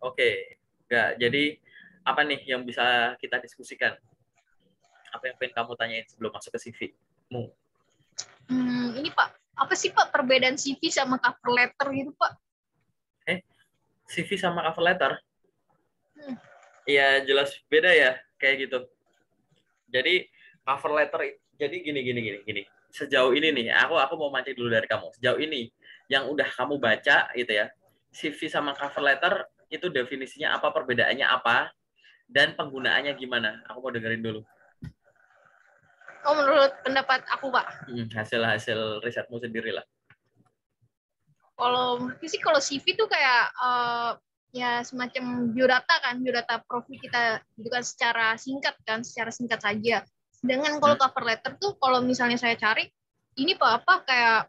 Oke, nggak. Jadi apa nih yang bisa kita diskusikan? Apa yang pengen kamu tanyain sebelum masuk ke CV-mu? Ini Pak, apa sih Pak perbedaan CV sama cover letter gitu Pak? Eh, CV sama cover letter? Hmm. Ya jelas beda ya, kayak gitu. Jadi cover letter, jadi gini. Sejauh ini nih, aku mau mancing dulu dari kamu. Sejauh ini yang udah kamu baca gitu ya, CV sama cover letter itu definisinya apa, perbedaannya apa, dan penggunaannya gimana? Aku mau dengerin dulu. Oh, menurut pendapat aku Pak, Hasil risetmu sendiri lah. kalau mungkin sih kalau CV tuh kayak ya semacam biodata kan, biodata profil kita gitu kan secara singkat saja. Sedangkan kalau Hmm? cover letter tuh kalau misalnya saya cari ini Pak apa kayak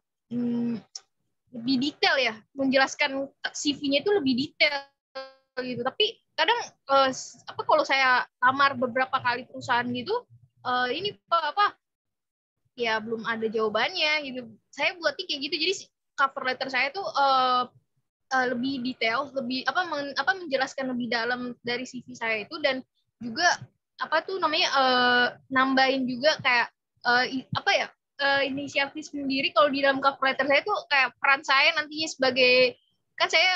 lebih detail ya, menjelaskan CV-nya itu lebih detail gitu. Tapi kadang apa kalau saya lamar beberapa kali perusahaan gitu, ini Pak apa ya belum ada jawabannya gitu. Saya buatnya kayak gitu. Jadi cover letter saya tuh lebih detail, lebih apa menjelaskan lebih dalam dari CV saya itu dan juga apa tuh namanya nambahin juga kayak apa ya inisiatif sendiri kalau di dalam cover letter saya tuh kayak peran saya nantinya sebagai kan saya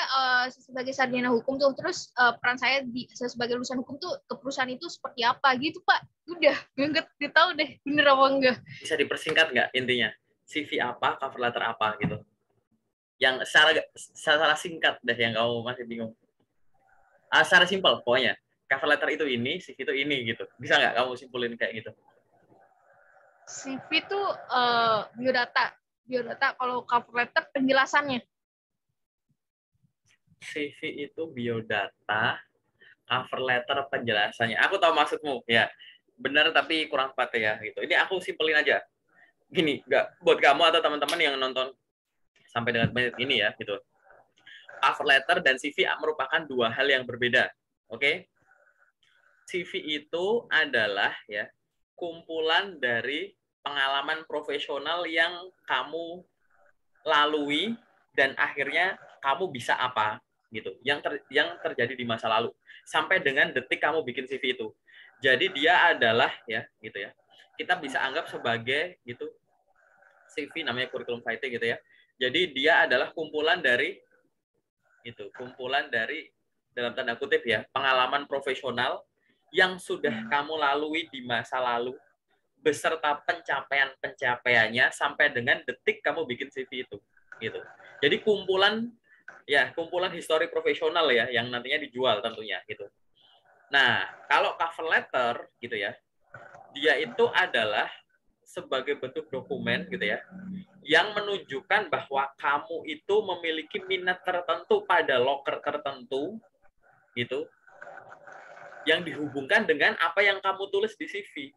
sebagai sarjana hukum tuh terus peran saya sebagai lulusan hukum tuh ke perusahaan itu seperti apa gitu Pak. Udah nggak tahu deh bener apa enggak. Bisa dipersingkat nggak intinya? CV apa, cover letter apa gitu? Yang secara singkat deh yang kamu masih bingung. Secara simpel pokoknya. Cover letter itu ini, CV itu ini gitu. Bisa nggak kamu simpulin kayak gitu? CV tuh biodata. Biodata kalau cover letter penjelasannya. CV itu biodata, cover letter penjelasannya. Aku tahu maksudmu, ya. Benar tapi kurang tepat ya gitu. Ini aku simpelin aja. Gini, nggak buat kamu atau teman-teman yang nonton sampai dengan menit ini ya gitu. Cover letter dan CV merupakan dua hal yang berbeda. Oke? CV itu adalah ya kumpulan dari pengalaman profesional yang kamu lalui dan akhirnya kamu bisa apa gitu yang terjadi di masa lalu sampai dengan detik kamu bikin CV itu. Jadi dia adalah ya gitu ya, kita bisa anggap sebagai gitu CV, namanya curriculum writing gitu ya. Jadi dia adalah kumpulan dari dalam tanda kutip ya pengalaman profesional yang sudah kamu lalui di masa lalu beserta pencapaiannya sampai dengan detik kamu bikin CV itu gitu. Jadi kumpulan histori profesional ya yang nantinya dijual tentunya gitu. Nah, kalau cover letter gitu ya, dia itu adalah sebagai bentuk dokumen gitu ya yang menunjukkan bahwa kamu itu memiliki minat tertentu pada loker tertentu gitu yang dihubungkan dengan apa yang kamu tulis di CV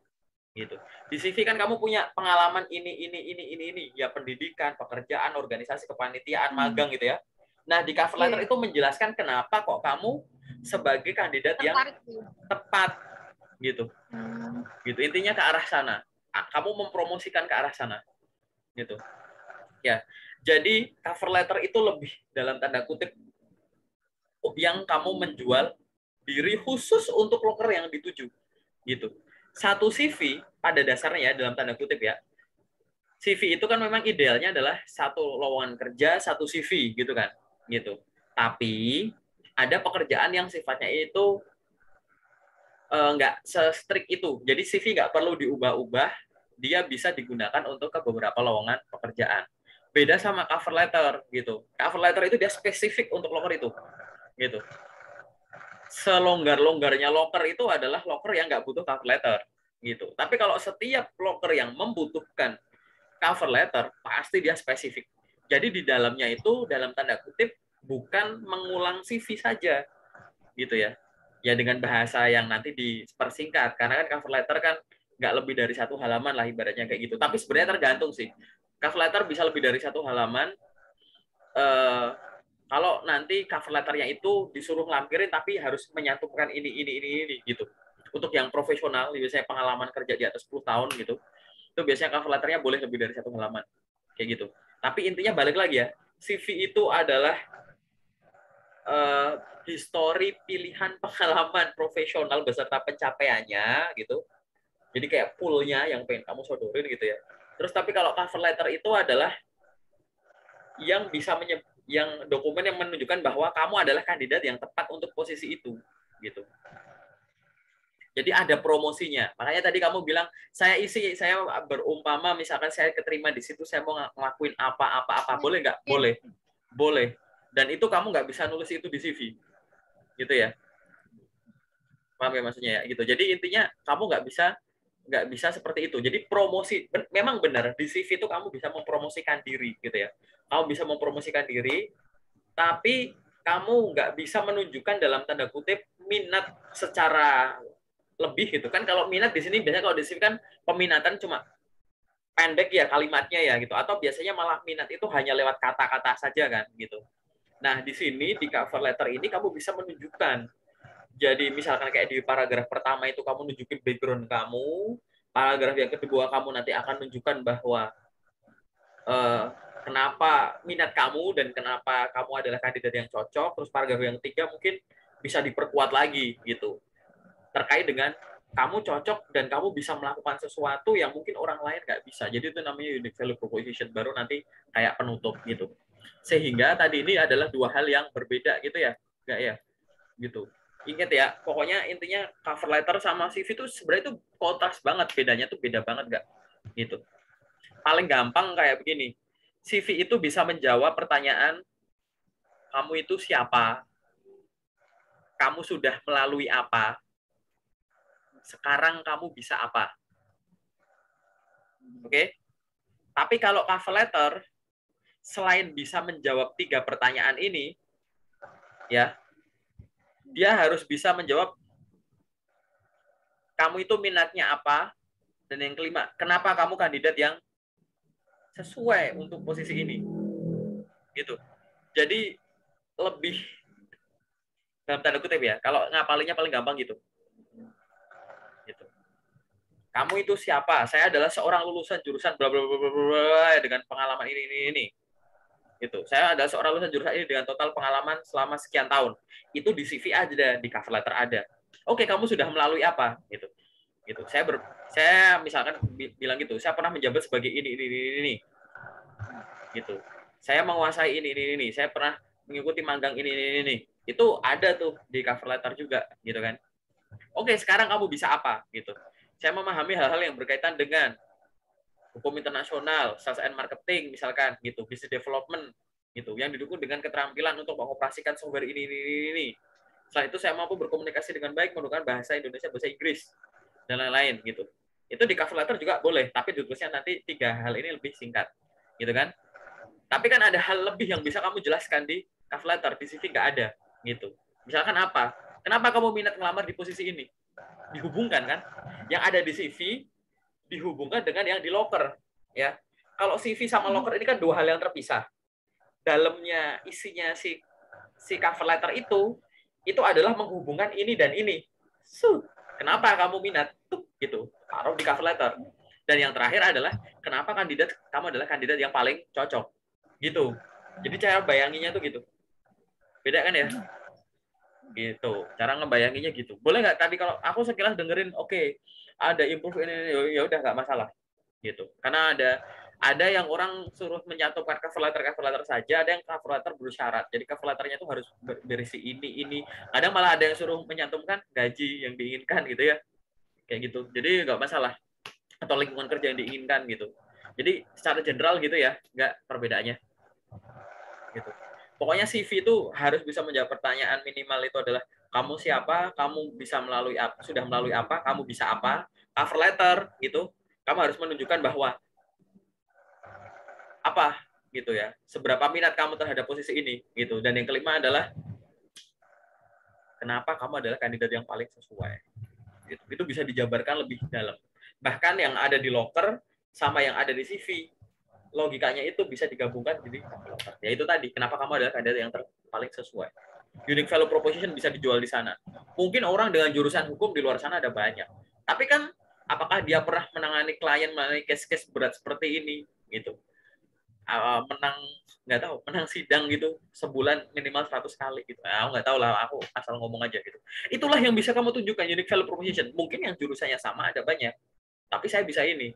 gitu. Di CV kan kamu punya pengalaman ini ya, pendidikan, pekerjaan, organisasi, kepanitiaan, magang gitu ya. Nah, di cover letter Yeah. itu menjelaskan kenapa kok kamu sebagai kandidat yang Tertarik gitu. tepat gitu. Gitu. Intinya ke arah sana. Kamu mempromosikan ke arah sana gitu. Ya. Jadi cover letter itu lebih dalam tanda kutip yang kamu menjual diri khusus untuk loker yang dituju gitu. Satu CV pada dasarnya ya dalam tanda kutip ya, CV itu kan memang idealnya adalah satu lowongan kerja, satu CV gitu kan, gitu. Tapi ada pekerjaan yang sifatnya itu nggak se-strict itu. Jadi CV nggak perlu diubah-ubah, dia bisa digunakan untuk ke beberapa lowongan pekerjaan. Beda sama cover letter gitu. Cover letter itu dia spesifik untuk loker itu, gitu. Selonggar-longgarnya loker itu adalah loker yang nggak butuh cover letter, gitu. Tapi kalau setiap loker yang membutuhkan cover letter pasti dia spesifik. Jadi di dalamnya itu dalam tanda kutip bukan mengulang CV saja gitu ya. Ya dengan bahasa yang nanti dipersingkat karena kan cover letter kan nggak lebih dari satu halaman lah ibaratnya kayak gitu. Tapi sebenarnya tergantung sih. Cover letter bisa lebih dari satu halaman. Kalau nanti cover letternya itu disuruh lampirin tapi harus menyatukan ini gitu. Untuk yang profesional, biasanya pengalaman kerja di atas 10 tahun gitu, itu biasanya cover letternya boleh lebih dari satu halaman kayak gitu. Tapi intinya balik lagi ya, CV itu adalah histori pilihan pengalaman profesional beserta pencapaiannya gitu. Jadi kayak poolnya yang pengen kamu sodorin gitu ya. Terus tapi kalau cover letter itu adalah yang bisa yang dokumen yang menunjukkan bahwa kamu adalah kandidat yang tepat untuk posisi itu gitu. Jadi ada promosinya. Makanya tadi kamu bilang saya berumpama misalkan saya keterima di situ, saya mau ngelakuin apa. Boleh nggak? Boleh. Boleh. Dan itu kamu nggak bisa nulis itu di CV. Gitu ya. Paham ya maksudnya ya? Gitu. Jadi intinya kamu nggak bisa seperti itu. Jadi promosi memang benar di CV itu kamu bisa mempromosikan diri gitu ya. Kamu bisa mempromosikan diri, tapi kamu nggak bisa menunjukkan dalam tanda kutip minat secara lebih gitu kan. Kalau minat di sini biasanya kalau di sini kan peminatan cuma pendek ya kalimatnya ya gitu, atau biasanya malah minat itu hanya lewat kata-kata saja kan gitu. Nah di sini di cover letter ini kamu bisa menunjukkan. Jadi misalkan kayak di paragraf pertama itu kamu nunjukin background kamu, paragraf yang kedua kamu nanti akan menunjukkan bahwa kenapa minat kamu dan kenapa kamu adalah kandidat yang cocok. Terus paragraf yang ketiga mungkin bisa diperkuat lagi gitu terkait dengan kamu cocok dan kamu bisa melakukan sesuatu yang mungkin orang lain nggak bisa. Jadi itu namanya unique value proposition, baru nanti kayak penutup gitu. Sehingga tadi ini adalah dua hal yang berbeda gitu ya, nggak ya? Gitu. Ingat ya, pokoknya intinya cover letter sama CV itu sebenarnya itu kontras banget, bedanya tuh beda banget nggak? Gitu. Paling gampang kayak begini, CV itu bisa menjawab pertanyaan, kamu itu siapa? Kamu sudah melalui apa? Sekarang kamu bisa apa? Oke? Tapi kalau cover letter, selain bisa menjawab 3 pertanyaan ini, ya, dia harus bisa menjawab kamu itu minatnya apa, dan yang kelima, kenapa kamu kandidat yang sesuai untuk posisi ini. Gitu. Jadi lebih dalam tanda kutip ya, kalau ngapalinya paling gampang gitu. Gitu. Kamu itu siapa? Saya adalah seorang lulusan jurusan bla bla bla bla bla dengan pengalaman ini. Gitu. Saya adalah seorang lulusan jurusan ini dengan total pengalaman selama sekian tahun. Itu di CV ada, di cover letter ada. Oke, kamu sudah melalui apa? Gitu. Gitu. Saya misalkan bilang gitu, saya pernah menjabat sebagai ini. Gitu. Saya menguasai ini. Saya pernah mengikuti magang ini. Itu ada tuh di cover letter juga, gitu kan. Oke, sekarang kamu bisa apa? Gitu. Saya memahami hal-hal yang berkaitan dengan hukum internasional, sales and marketing misalkan gitu, business development gitu, yang didukung dengan keterampilan untuk mengoperasikan software ini. Setelah itu saya mampu berkomunikasi dengan baik menggunakan bahasa Indonesia, bahasa Inggris dan lain-lain gitu. Itu di cover letter juga boleh, tapi ditulisnya nanti 3 hal ini lebih singkat, gitu kan? Tapi kan ada hal lebih yang bisa kamu jelaskan di cover letter, di CV nggak ada, gitu. Misalkan apa? Kenapa kamu minat ngelamar di posisi ini? Dihubungkan kan? Yang ada di CV dihubungkan dengan yang di loker, ya. Kalau CV sama loker ini kan 2 hal yang terpisah. Dalamnya isinya si cover letter itu adalah menghubungkan ini dan ini. Kenapa kamu minat? Tuh, gitu. Taruh di cover letter. Dan yang terakhir adalah kenapa kamu adalah kandidat yang paling cocok. Gitu. Jadi cara bayanginnya tuh gitu. Beda kan ya? Gitu. Cara ngebayanginnya gitu. Boleh nggak tadi kalau aku sekilas dengerin, oke, ada improve ini, ya udah nggak masalah. Gitu. Karena ada yang orang suruh mencantumkan cover letter saja, ada yang cover letter bersyarat. Jadi cover letternya itu harus berisi ini. Kadang malah ada yang suruh mencantumkan gaji yang diinginkan gitu ya. Kayak gitu. Jadi nggak masalah. Atau lingkungan kerja yang diinginkan gitu. Jadi secara general gitu ya, nggak perbedaannya. Gitu. Pokoknya CV itu harus bisa menjawab pertanyaan minimal itu adalah kamu siapa, kamu bisa sudah melalui apa, kamu bisa apa. Cover letter gitu, kamu harus menunjukkan bahwa apa gitu ya, seberapa minat kamu terhadap posisi ini gitu. Dan yang kelima adalah kenapa kamu adalah kandidat yang paling sesuai. Gitu. Itu bisa dijabarkan lebih dalam. Bahkan yang ada di loker sama yang ada di CV, logikanya itu bisa digabungkan jadi cover letter. Ya itu tadi, kenapa kamu adalah kandidat yang paling sesuai. Unique value proposition bisa dijual di sana. Mungkin orang dengan jurusan hukum di luar sana ada banyak. Tapi kan apakah dia pernah menangani klien mengenai case-case berat seperti ini gitu. Menang nggak tahu, menang sidang gitu sebulan minimal 100 kali gitu. Nah, aku nggak tahu lah, aku asal ngomong aja gitu. Itulah yang bisa kamu tunjukkan unique value proposition. Mungkin yang jurusannya sama ada banyak, tapi saya bisa ini.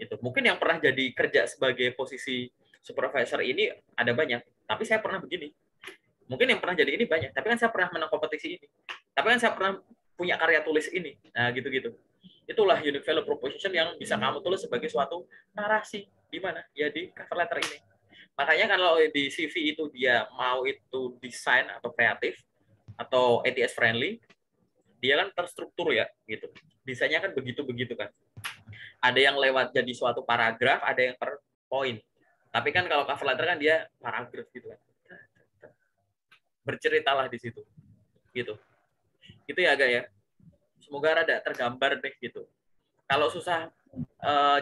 Itu mungkin yang pernah jadi kerja sebagai posisi supervisor ini ada banyak, tapi saya pernah begini. Mungkin yang pernah jadi ini banyak, tapi kan saya pernah menang kompetisi ini. Tapi kan saya pernah punya karya tulis ini. Nah, gitu-gitu. Itulah unique value proposition yang bisa kamu tulis sebagai suatu narasi. Di mana? Ya di cover letter ini. Makanya kalau di CV itu dia mau itu desain atau kreatif atau ATS friendly, dia kan terstruktur ya, gitu. Desainnya kan begitu-begitu kan. Ada yang lewat jadi suatu paragraf, ada yang per poin. Tapi kan kalau cover letter kan dia paragraf gitu kan. Berceritalah di situ. Gitu. Itu ya agak ya. Semoga rada tergambar deh gitu. Kalau susah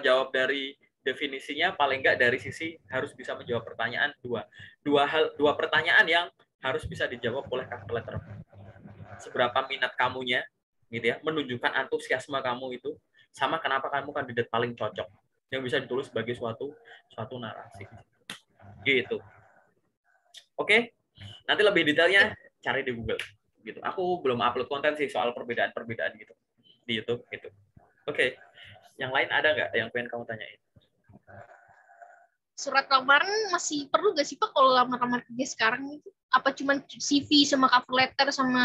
jawab dari definisinya, paling enggak dari sisi harus bisa menjawab pertanyaan dua pertanyaan yang harus bisa dijawab oleh cover letter. Seberapa minat kamunya, gitu ya, menunjukkan antusiasme kamu itu, sama kenapa kamu kandidat paling cocok yang bisa ditulis sebagai suatu narasi. Gitu. Oke, nanti lebih detailnya cari di Google. Gitu. Aku belum upload konten sih soal perbedaan-perbedaan gitu di YouTube gitu. Oke. Yang lain ada nggak yang pengen kamu tanyain? Surat lamaran masih perlu gak sih Pak kalau lamar-lamar kerja sekarang itu? Apa cuma CV sama cover letter sama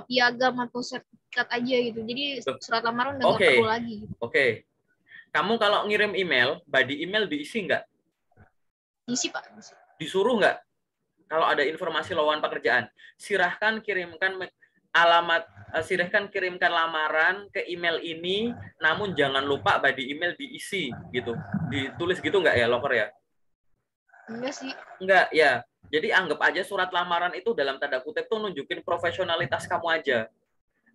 piagam atau sertifikat aja gitu? Jadi surat lamaran udah nggak perlu lagi. Gitu. Oke. Kamu kalau ngirim email, body email diisi nggak? Diisi Pak. Disuruh nggak? Kalau ada informasi lowongan pekerjaan, silahkan kirimkan alamat, silahkan kirimkan lamaran ke email ini, namun jangan lupa body email diisi gitu. Ditulis gitu nggak ya, loker ya? Enggak sih. Enggak, ya. Jadi anggap aja surat lamaran itu dalam tanda kutip tuh nunjukin profesionalitas kamu aja.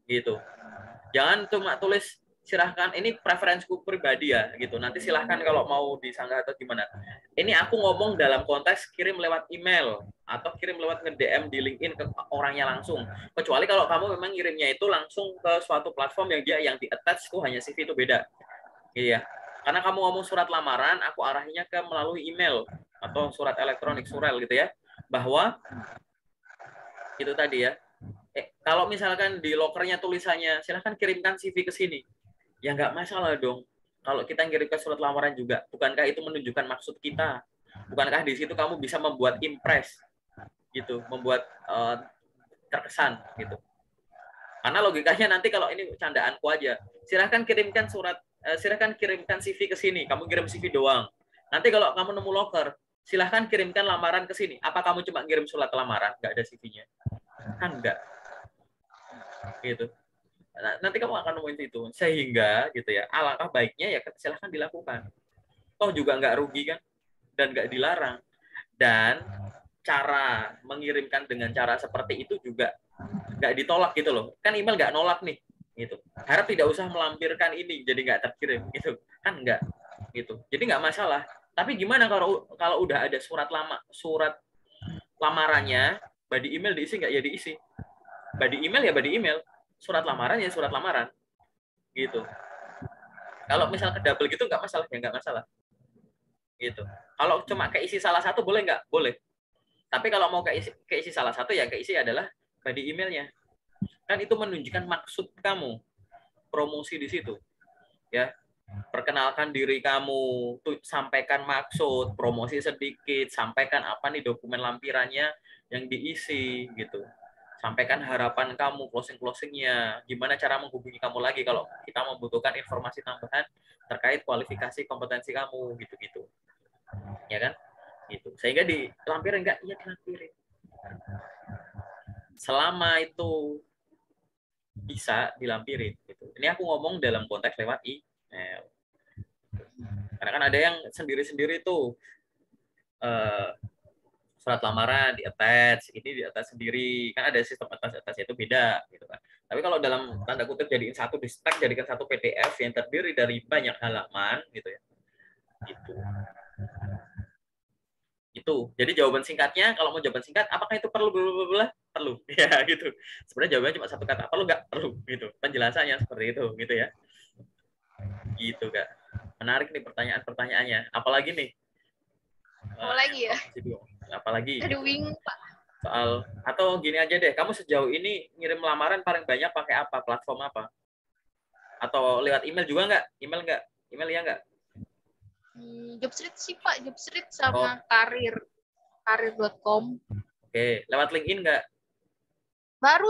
Gitu. Jangan cuma tulis silahkan, ini preferensiku pribadi ya gitu. Nanti silahkan kalau mau disanggah atau gimana. Ini aku ngomong dalam konteks kirim lewat email atau kirim lewat nge-DM di LinkedIn ke orangnya langsung. Kecuali kalau kamu memang ngirimnya itu langsung ke suatu platform yang dia yang di-attach tuh hanya CV itu beda. Iya. Karena kamu ngomong surat lamaran, aku arahinya ke melalui email atau surat elektronik, surel gitu ya. Bahwa itu tadi ya. Kalau misalkan di lokernya tulisannya silahkan kirimkan CV ke sini. Ya nggak masalah dong. Kalau kita ngirimkan surat lamaran juga, bukankah itu menunjukkan maksud kita? Bukankah di situ kamu bisa membuat impress, gitu, membuat terkesan, gitu. Karena logikanya nanti kalau ini candaanku aja, silahkan kirimkan silahkan kirimkan CV ke sini. Kamu kirim CV doang. Nanti kalau kamu nemu loker, silahkan kirimkan lamaran ke sini. Apa kamu cuma kirim surat lamaran, nggak ada CV-nya? Kan nggak, gitu. Nanti kamu akan nemuin itu, sehingga gitu ya, alangkah baiknya ya silahkan dilakukan, toh juga nggak rugi kan, dan nggak dilarang. Dan cara mengirimkan dengan cara seperti itu juga nggak ditolak gitu loh, kan email nggak nolak nih gitu, harap tidak usah melampirkan ini jadi nggak terkirim gitu kan, nggak gitu, jadi nggak masalah. Tapi gimana kalau udah ada surat lamarannya, body email diisi nggak? Ya diisi. Body email ya body email, surat lamaran ya surat lamaran gitu. Kalau misal ke double gitu nggak masalah, ya nggak masalah gitu. Kalau cuma keisi salah satu boleh nggak? Boleh. Tapi kalau mau keisi salah satu ya keisi adalah body emailnya. Kan itu menunjukkan maksud kamu, promosi di situ. Ya, perkenalkan diri kamu, sampaikan maksud, promosi sedikit, sampaikan apa nih dokumen lampirannya yang diisi gitu. Sampaikan harapan kamu, closingnya, gimana cara menghubungi kamu lagi kalau kita membutuhkan informasi tambahan terkait kualifikasi kompetensi kamu, gitu-gitu. Ya kan? Gitu. Sehingga dilampirin nggak? Iya dilampirin. Selama itu bisa dilampirin. Gitu. Ini aku ngomong dalam konteks lewat email. Karena kan ada yang sendiri-sendiri tuh surat lamaran di attach, ini di attach sendiri, kan ada sistem attach itu beda gitu kan. Tapi kalau dalam tanda kutip jadiin satu di stack, jadikan satu PDF yang terdiri dari banyak halaman gitu ya. Itu. Jadi jawaban singkatnya, kalau mau jawaban singkat, apakah itu perlu perlu ya gitu. Sebenarnya jawabannya cuma satu kata, perlu nggak? Perlu gitu. Penjelasannya seperti itu gitu ya. Gitu Kak. Menarik nih pertanyaan-pertanyaannya. Apalagi nih? Apalagi ya? Apalagi Aduh, gitu. bingung, Pak. Soal atau gini aja deh, kamu sejauh ini ngirim lamaran paling banyak pakai apa? Platform apa? Atau lewat email juga nggak? Email nggak? Email ya nggak? Jobstreet sih, Pak. Jobstreet Oh, sama karir.com. oke. Lewat LinkedIn nggak?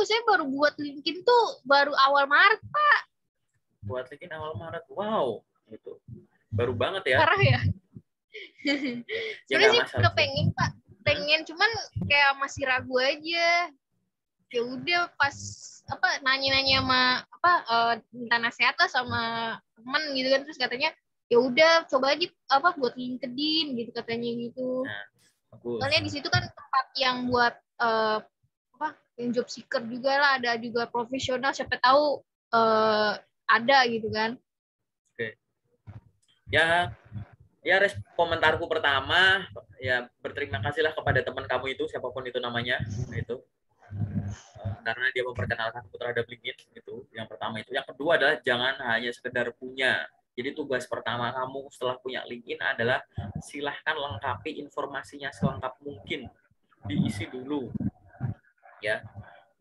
Saya baru buat LinkedIn tuh baru awal Maret, Pak. Buat LinkedIn awal Maret. Wow, gitu. Baru banget ya. Parah ya. Ya Sebenarnya nggak sih masalah udah sih. pengen, Pak. Pengen, cuman kayak masih ragu aja. Ya udah pas nanya-nanya sama minta nasihat lah sama teman gitu kan, terus katanya ya udah coba aja buat LinkedIn gitu katanya gitu. Nah, bagus. Soalnya di situ kan tempat yang buat yang job seeker juga lah, ada juga profesional, siapa tahu ada gitu kan. Oke. Ya, komentarku pertama ya berterima kasihlah kepada teman kamu itu siapapun itu namanya itu karena dia memperkenalkan aku terhadap LinkedIn gitu. Yang pertama itu. Yang kedua adalah jangan hanya sekedar punya. Jadi tugas pertama kamu setelah punya LinkedIn adalah silahkan lengkapi informasinya selengkap mungkin, diisi dulu ya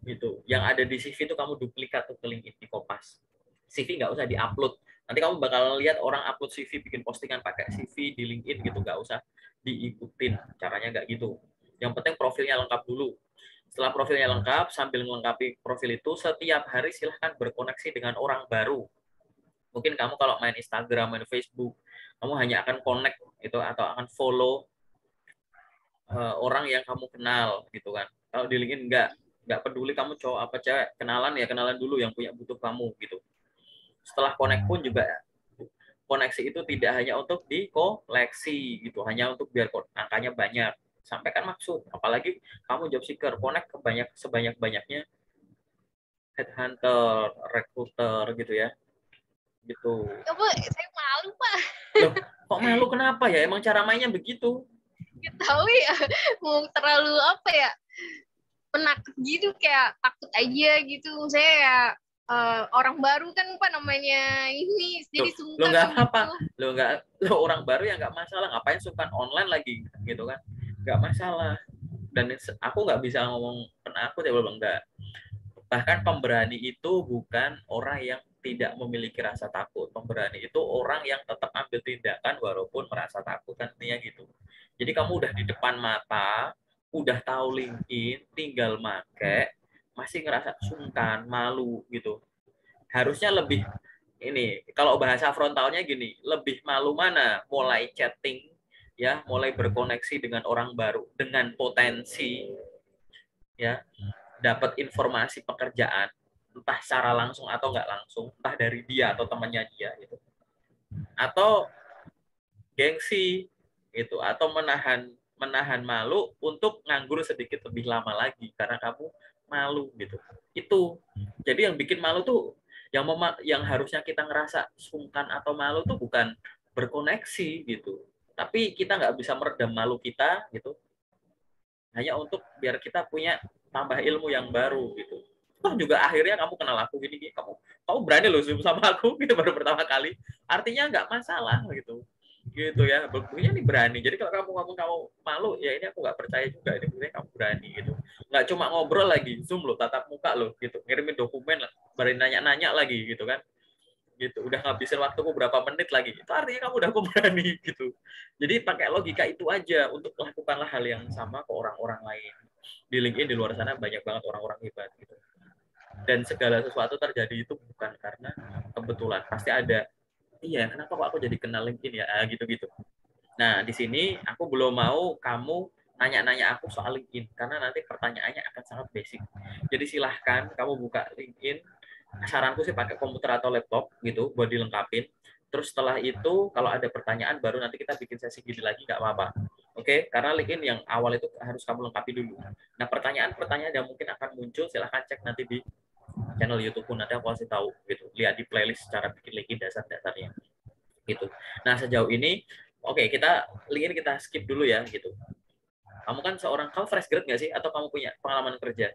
gitu. Yang ada di CV itu kamu duplikat tuh ke LinkedIn, di kopas. CV nggak usah diupload. Nanti kamu bakal lihat orang upload CV, bikin postingan pakai CV di LinkedIn gitu, nggak usah diikutin. Caranya nggak gitu. Yang penting profilnya lengkap dulu. Setelah profilnya lengkap, sambil melengkapi profil itu, setiap hari silahkan berkoneksi dengan orang baru. Mungkin kamu kalau main Instagram, main Facebook, kamu hanya akan connect itu atau akan follow orang yang kamu kenal gitu kan. Kalau di LinkedIn nggak peduli kamu cowok apa cewek, kenalan ya kenalan dulu yang punya butuh kamu gitu. Setelah connect pun juga koneksi itu tidak hanya untuk dikoleksi gitu, hanya untuk biar angkanya banyak. Sampaikan maksud, apalagi kamu job seeker, connect ke sebanyak-banyaknya headhunter, recruiter gitu ya. Gitu. Ya, Pak, saya malu, Pak. Loh, kok malu kenapa ya? Emang cara mainnya begitu. Nggak tahu ya, mau terlalu penakut gitu, kayak takut aja gitu. Saya ya orang baru kan, Pak, namanya ini, Loh, jadi lo sungkan nggak apa-apa. gitu. Lo orang baru ya nggak masalah. Ngapain suka online lagi gitu kan? Nggak masalah. Dan aku nggak bisa ngomong penakut ya belum enggak. Bahkan pemberani itu bukan orang yang tidak memiliki rasa takut. Pemberani itu orang yang tetap ambil tindakan walaupun merasa takut kan intinya gitu. Jadi kamu udah di depan mata, udah tahu LinkedIn, tinggal make, masih ngerasa sungkan, malu gitu. Harusnya lebih ini kalau bahasa frontalnya gini, lebih malu mana? Mulai chatting ya, mulai berkoneksi dengan orang baru dengan potensi ya dapat informasi pekerjaan entah secara langsung atau nggak langsung, entah dari dia atau temannya dia gitu, atau gengsi gitu, atau menahan menahan malu untuk nganggur sedikit lebih lama lagi karena kamu malu gitu. Itu jadi yang bikin malu tuh yang harusnya kita ngerasa sungkan atau malu tuh bukan berkoneksi gitu, tapi kita nggak bisa meredam malu kita gitu hanya untuk biar kita punya tambah ilmu yang baru gitu. Toh juga akhirnya kamu kenal aku gini, gini kamu berani loh zoom sama aku gitu baru pertama kali. Artinya nggak masalah gitu. Gitu ya. Buktinya nih berani. Jadi kalau kamu malu, ya ini aku nggak percaya juga. Ini buktinya kamu berani gitu. Nggak cuma ngobrol lagi, zoom loh, tatap muka loh gitu. Ngirimin dokumen lah, berani nanya-nanya lagi gitu kan, gitu udah ngabisin waktuku berapa menit lagi, itu artinya kamu udah pemberani gitu. Jadi pakai logika itu aja untuk lakukanlah hal yang sama ke orang-orang lain. Di LinkedIn di luar sana banyak banget orang-orang hebat gitu, dan segala sesuatu terjadi itu bukan karena kebetulan, pasti ada iya kenapa kok aku jadi kenal LinkedIn ya gitu-gitu. Nah di sini aku belum mau kamu nanya-nanya aku soal LinkedIn karena nanti pertanyaannya akan sangat basic. Jadi silahkan kamu buka LinkedIn, saranku sih pakai komputer atau laptop gitu buat dilengkapin. Terus setelah itu kalau ada pertanyaan baru nanti kita bikin sesi gini lagi nggak apa-apa. Oke, karena LinkedIn yang awal itu harus kamu lengkapi dulu. Nah pertanyaan-pertanyaan yang mungkin akan muncul silahkan cek nanti di channel YouTube pun nanti aku kasih tahu gitu. Lihat di playlist cara bikin LinkedIn dasar-dasarnya gitu. Nah sejauh ini oke, kita LinkedIn kita skip dulu ya gitu. Kamu fresh grad nggak sih atau kamu punya pengalaman kerja?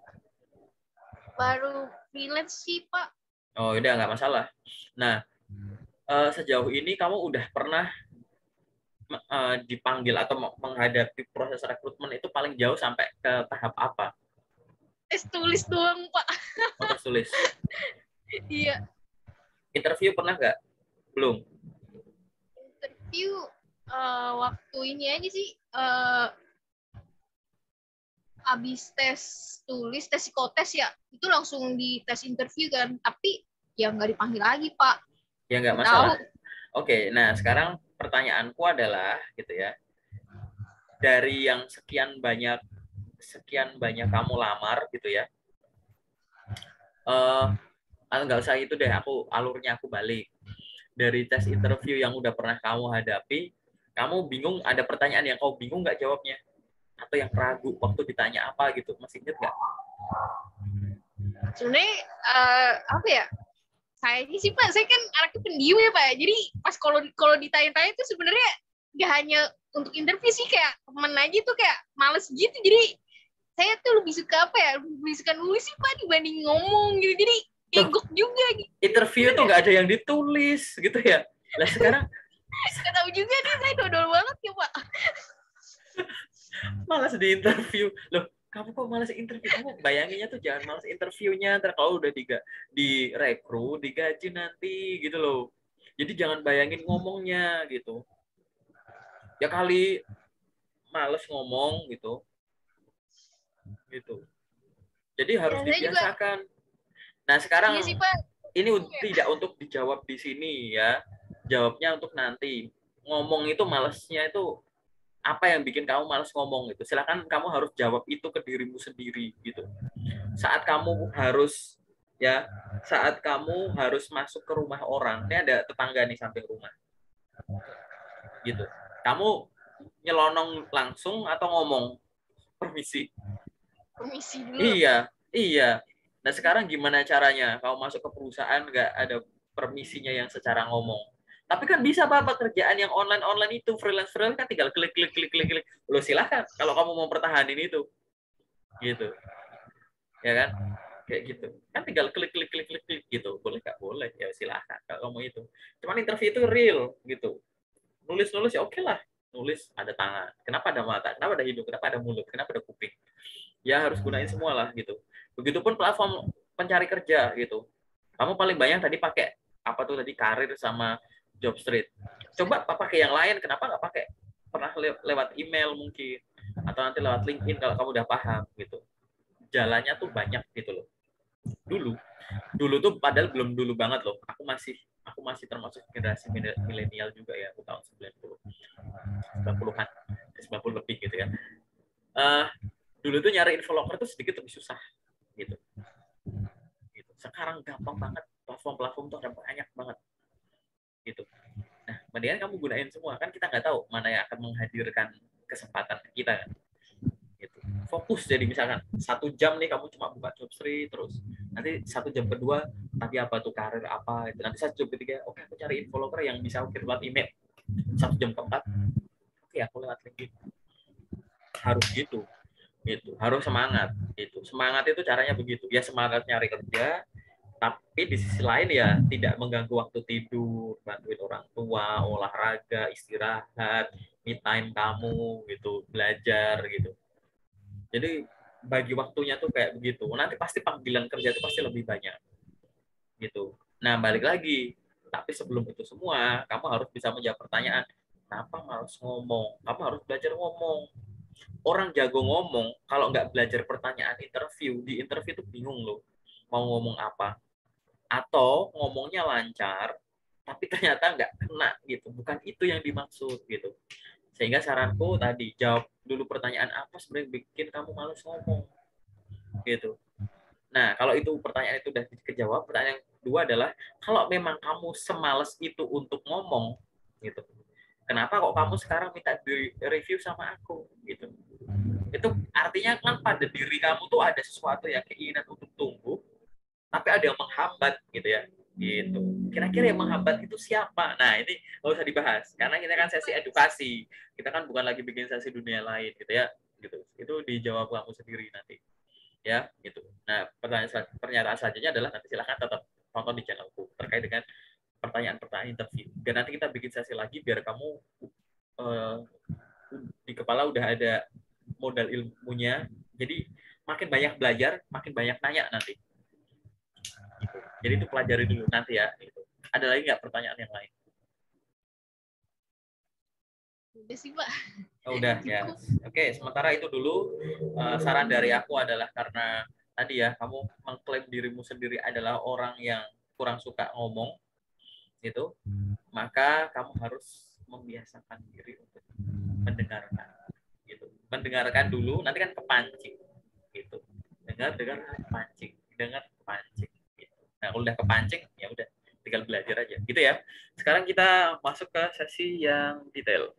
Baru freelance sih, Pak. Oh udah nggak masalah. Nah sejauh ini kamu udah pernah dipanggil atau menghadapi proses rekrutmen itu paling jauh sampai ke tahap apa? Tes tulis doang, Pak. Oh, tertulis. Iya. Interview pernah nggak? Belum. Interview waktu ini aja sih, abis tes tulis, tes psikotes ya, itu langsung di tes interview kan, tapi ya nggak dipanggil lagi, Pak. Ya nggak Nggak tahu. masalah. Oke, nah sekarang pertanyaanku adalah gitu ya, dari yang sekian banyak kamu lamar gitu ya, nggak usah itu deh, alurnya aku balik. Dari tes interview yang udah pernah kamu hadapi, kamu bingung, ada pertanyaan yang kau bingung nggak jawabnya? Atau yang ragu waktu ditanya apa gitu, masih inget nggak? Sebenarnya apa ya? Kayaknya sih Pak, saya kan anaknya pendiam ya Pak. Jadi pas kalau ditanya-tanya itu sebenarnya nggak hanya untuk interview sih, kayak temen aja tuh kayak males gitu. Jadi saya tuh lebih suka apa ya? Lebih suka nulis sih Pak dibanding ngomong gitu. Jadi Loh, kegok juga gitu. interview tuh nggak ada yang ditulis gitu ya. Lah sekarang Gak tahu juga nih, saya dodol banget ya Pak. malas di interview. Loh, kamu kok malas interview? Kamu bayanginnya tuh jangan malas interviewnya, ntar kalau udah direkrut, digaji nanti gitu loh. Jadi jangan bayangin ngomongnya gitu. Ya kali males ngomong gitu. Gitu. Jadi harus Ya saya juga, dibiasakan. Nah, iya sekarang sih Pak. ini Ya. tidak untuk dijawab di sini ya. Jawabnya untuk nanti. Ngomong itu malesnya itu apa yang bikin kamu malas ngomong gitu. Silakan kamu harus jawab itu ke dirimu sendiri gitu. Saat kamu harus ya, saat kamu harus masuk ke rumah orang. Ini ada tetangga nih samping rumah. Gitu. Kamu nyelonong langsung atau ngomong? Permisi. Permisi dulu. Iya, iya. Nah sekarang gimana caranya? Kau masuk ke perusahaan nggak ada permisinya yang secara ngomong. Tapi kan bisa Bapak kerjaan yang online itu freelance kan tinggal klik klik klik klik klik. Lo silahkan kalau kamu mau pertahanin itu, gitu, ya kan? Kayak gitu. Kan tinggal klik klik klik klik klik gitu. Boleh nggak? Boleh. Ya silahkan kalau kamu itu. Cuman interview itu real gitu. Nulis nulis ya oke lah. Nulis ada tangan. Kenapa ada mata? Kenapa ada hidung? Kenapa ada mulut? Kenapa ada kuping? Ya harus gunain semua lah gitu. Begitupun platform pencari kerja gitu. Kamu paling banyak tadi pakai apa tuh tadi, Karir sama Jobstreet. Coba pakai yang lain, kenapa nggak pakai pernah lewat email mungkin, atau nanti lewat LinkedIn kalau kamu udah paham gitu. Jalannya tuh banyak gitu loh. Dulu, dulu tuh padahal belum dulu banget loh. Aku masih termasuk generasi milenial juga ya, aku tahun 90, 90-an, 90 lebih gitu ya. Uh, Dulu tuh nyari info loker tuh sedikit lebih susah gitu. Sekarang gampang banget, platform-platform tuh ada banyak banget gitu. Nah, mendingan kamu gunain semua, kan kita nggak tahu mana yang akan menghadirkan kesempatan ke kita kan. Gitu. Fokus, jadi misalkan 1 jam nih kamu cuma buka Jobstreet, terus nanti 1 jam kedua tapi apa tuh karir apa itu, nanti 1 jam ketiga oke aku cari info loker yang bisa aku lewat email, 1 jam keempat oke aku lewat LinkedIn. Harus gitu, harus semangat. Semangat itu caranya begitu ya, semangat nyari kerja, tapi di sisi lain ya tidak mengganggu waktu tidur, bantuin orang tua, olahraga, istirahat, me time kamu gitu, belajar gitu. Jadi bagi waktunya tuh kayak begitu. Nanti pasti panggilan kerja itu pasti lebih banyak gitu. Nah, balik lagi. Tapi sebelum itu semua, kamu harus bisa menjawab pertanyaan, kenapa malas ngomong? Kamu harus belajar ngomong. Orang jago ngomong, kalau nggak belajar pertanyaan interview, di interview itu bingung loh, mau ngomong apa. Atau ngomongnya lancar, tapi ternyata nggak kena gitu. Bukan itu yang dimaksud gitu. Sehingga saranku tadi, jawab dulu pertanyaan apa sebenarnya bikin kamu malas ngomong gitu. Nah, kalau itu pertanyaan itu udah kejawab, pertanyaan yang kedua adalah kalau memang kamu semales itu untuk ngomong gitu. Kenapa kok kamu sekarang minta di review sama aku gitu. Itu artinya kan pada diri kamu tuh ada sesuatu ya, keinginan untuk tumbuh, tapi ada yang menghambat gitu ya. Gitu. Kira-kira yang menghambat itu siapa? Nah, ini nggak usah dibahas karena kita kan sesi edukasi. Kita kan bukan lagi bikin sesi dunia lain gitu ya. Gitu. Itu dijawab kamu sendiri nanti. Ya, gitu. Nah, pernyataan selanjutnya adalah nanti silahkan tetap tonton di channelku terkait dengan pertanyaan-pertanyaan interview. Dan nanti kita bikin sesi lagi biar kamu di kepala udah ada modal ilmunya, jadi makin banyak belajar, makin banyak nanya nanti. Gitu. Jadi itu pelajari dulu nanti ya. Gitu. Ada lagi nggak pertanyaan yang lain? Udah sih, Pak. Oh, udah ya. Oke, sementara itu dulu saran dari aku adalah karena tadi ya kamu mengklaim dirimu sendiri adalah orang yang kurang suka ngomong gitu, maka kamu harus membiasakan diri untuk mendengarkan gitu. Mendengarkan dulu, nanti kan kepancing gitu. Dengar, kepancing, dengar, kepancing gitu. Nah, kalau udah kepancing ya udah tinggal belajar aja gitu ya. Sekarang kita masuk ke sesi yang detail.